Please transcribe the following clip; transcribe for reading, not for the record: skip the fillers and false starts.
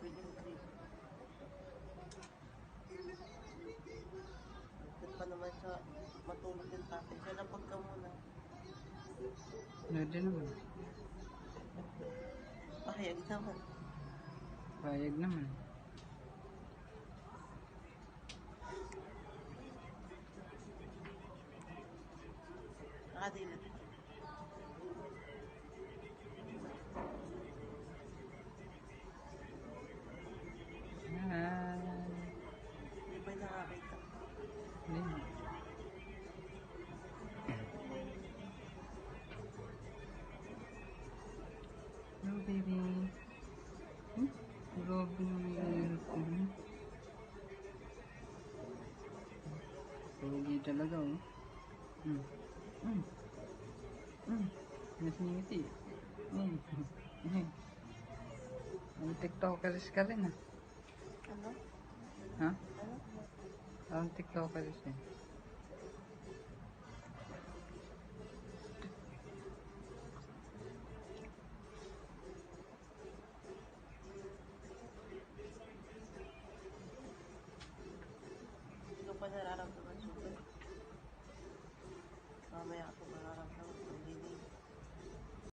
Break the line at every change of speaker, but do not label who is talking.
bibiling cream. Bakit pa naman siya matulog yung tatay? Siya lapag ka muna.
Pwede naman.
Pahayag naman.
Payag naman.
Nakadilat. Hindi ba nakakita?
Hindi. Hello, baby. Grabe naman yung Pogi talaga, oh. Ngiti-ngiti. Ang TikTokeris ka rin, ah.
Ano?
Ha?
Ano?
Ang TikTokeris eh.
Hindi ko pa nararamdaman sugar. Mamaya